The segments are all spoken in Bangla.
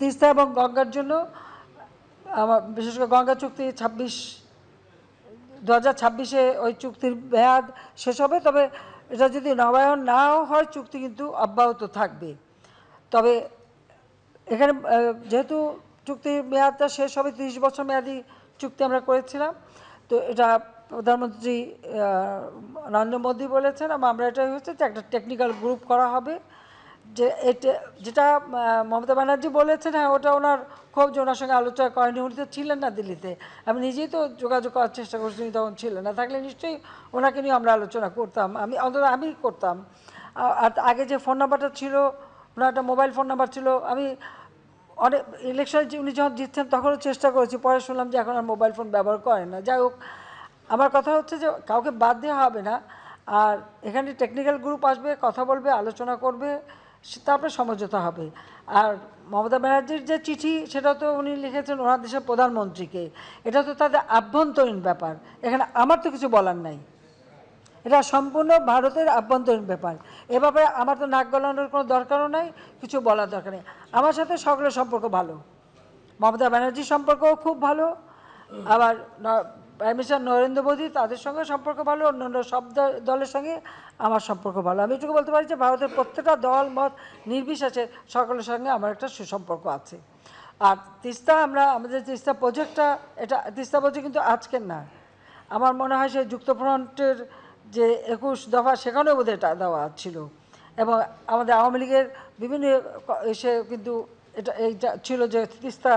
তিস্তা এবং গঙ্গার জন্য আমার বিশেষ করে গঙ্গা চুক্তি 2026-এ ওই চুক্তির মেয়াদ শেষ হবে। তবে এটা যদি নবায়ন নাও হয় চুক্তি কিন্তু অব্যাহত থাকবে। তবে এখানে যেহেতু চুক্তির মেয়াদটা শেষ হবে, 30 বছর মেয়াদি চুক্তি আমরা করেছিলাম, তো এটা প্রধানমন্ত্রী নরেন্দ্র মোদী বলেছেন এবং আমরা এটা হচ্ছে যে একটা টেকনিক্যাল গ্রুপ করা হবে। যে এটা যেটা মমতা ব্যানার্জি বলেছেন, হ্যাঁ ওটা ওনার খুব যে ওনার সঙ্গে আলোচনা করেনি, উনি তো ছিলেন না দিল্লিতে। আমি নিজেই তো যোগাযোগ করার চেষ্টা করছি, উনি তখন ছিলেন না। থাকলে নিশ্চয়ই ওনাকে নিয়ে আমরা আলোচনা করতাম, অন্তত আমি করতাম। আর আগে যে ফোন নাম্বারটা ছিল, ওনার একটা মোবাইল ফোন নাম্বার ছিল। আমি অনেক ইলেকশনে উনি যখন জিতছেন তখনও চেষ্টা করেছি, পরে শুনলাম যে এখন আর মোবাইল ফোন ব্যবহার করেন না। যাই হোক, আমার কথা হচ্ছে যে কাউকে বাদ দেওয়া হবে না। আর এখানে টেকনিক্যাল গ্রুপ আসবে, কথা বলবে, আলোচনা করবে, তারপরে সমঝোতা হবে। আর মমতা ব্যানার্জির যে চিঠি, সেটা তো উনি লিখেছেন ওনার দেশের প্রধানমন্ত্রীকে। এটা তো তাদের আভ্যন্তরীণ ব্যাপার, এখানে আমার তো কিছু বলার নাই। এটা সম্পূর্ণ ভারতের আভ্যন্তরীণ ব্যাপার। এ ব্যাপারে আমার তো নাক গলানোর কোনো দরকারও নাই, কিছু বলার দরকার নেই। আমার সাথে সকলের সম্পর্ক ভালো, মমতা ব্যানার্জির সম্পর্কও খুব ভালো, আবার প্রাইম মিনিস্টার নরেন্দ্র মোদী তাদের সঙ্গে সম্পর্ক ভালো, অন্যান্য সব দলের সঙ্গে আমার সম্পর্ক ভালো। আমি এটুকু বলতে পারি যে ভারতের প্রত্যেকটা দল মত নির্বিশেষে সকলের সঙ্গে আমার একটা সুসম্পর্ক আছে। আর তিস্তা, আমাদের তিস্তা প্রজেক্টটা, এটা তিস্তা প্রজেক্ট কিন্তু আজকের না। আমার মনে হয় সেই যুক্তফ্রন্টের যে 21 দফা, সেখানেও বোধহয় এটা দেওয়া ছিল। এবং আমাদের আওয়ামী লীগের বিভিন্ন এসে কিন্তু এইটা ছিল যে তিস্তা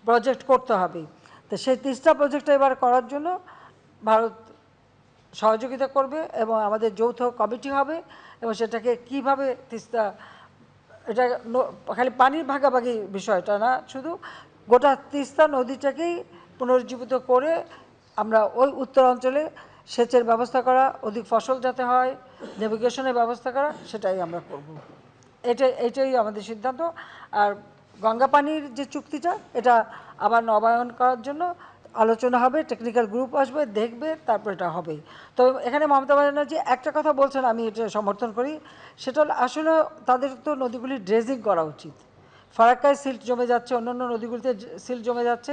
প্রজেক্ট করতে হবে। তো সেই তিস্তা প্রজেক্টটা এবার করার জন্য ভারত সহযোগিতা করবে এবং আমাদের যৌথ কমিটি হবে। এবং সেটাকে কিভাবে তিস্তা, এটা খালি পানির ভাগাভাগি বিষয়টা না, শুধু গোটা তিস্তা নদীটাকেই পুনরুজ্জীবিত করে আমরা ওই উত্তর অঞ্চলে সেচের ব্যবস্থা করা, অধিক ফসল যাতে হয়, নেভিগেশনের ব্যবস্থা করা, সেটাই আমরা করব। এটাই আমাদের সিদ্ধান্ত। আর গঙ্গা পানির যে চুক্তিটা, এটা আবার নবায়ন করার জন্য আলোচনা হবে, টেকনিক্যাল গ্রুপ আসবে, দেখবে, তারপর এটা হবে। তো এখানে মমতা ব্যানার্জি একটা কথা বলছেন, আমি এটা সমর্থন করি। সেটা আসলে তাদের তো নদীগুলি ড্রেজিং করা উচিত। ফারাক্কায় সিল্ট জমে যাচ্ছে, অন্যান্য নদীগুলিতে সিল্ট জমে যাচ্ছে।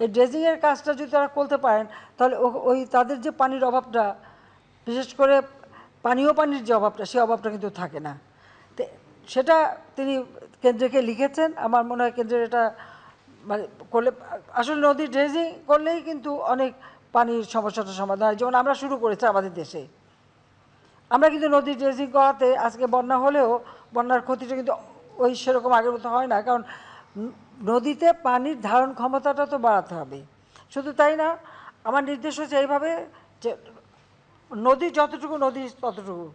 এই ড্রেজিংয়ের কাজটা যদি তারা করতে পারেন, তাহলে ওই তাদের যে পানির অভাবটা, বিশেষ করে পানীয় পানির যে অভাবটা, সেই অভাবটা কিন্তু থাকে না। তো সেটা তিনি কেন্দ্রকে লিখেছেন। আমার মনে হয় কেন্দ্রের এটা মানে করলে, আসলে নদী ড্রেজিং করলেই কিন্তু অনেক পানির সমস্যাটার সমাধান হয়। যেমন আমরা শুরু করেছি আমাদের দেশে, আমরা কিন্তু নদী ড্রেজিং করাতে আজকে বন্যা হলেও বন্যার ক্ষতিটা কিন্তু ওই সেরকম আগের মতো হয় না। কারণ নদীতে পানির ধারণ ক্ষমতাটা তো বাড়াতে হবে। শুধু তাই না, আমার নির্দেশ হচ্ছে এইভাবে যে নদী যতটুকু নদী ততটুকু,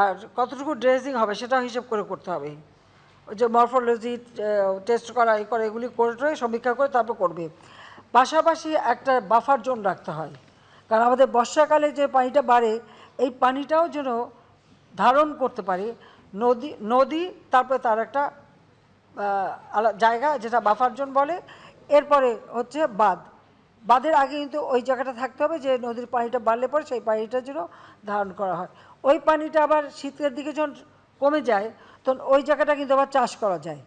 আর কতটুকু ড্রেজিং হবে সেটা হিসেব করে করতে হবে। যে মরফোলজি টেস্ট করা, করে এগুলি করে সমীক্ষা করে তারপর করবে। পাশাপাশি একটা বাফার জোন রাখতে হয়, কারণ আমাদের বর্ষাকালে যে পানিটা বাড়ে, এই পানিটাও যেন ধারণ করতে পারে নদী তারপরে তার একটা জায়গা যেটা বাফার জোন বলে। এরপরে হচ্ছে বাঁধের আগে কিন্তু ওই জায়গাটা থাকতে হবে যে নদীর পানিটা বাড়লে পরে সেই পানিটা যেন ধারণ করা হয়। ওই পানিটা আবার শীতের দিকে যখন কমে যায়, তখন ওই জায়গাটা কিন্তু আবার চাষ করা যায়।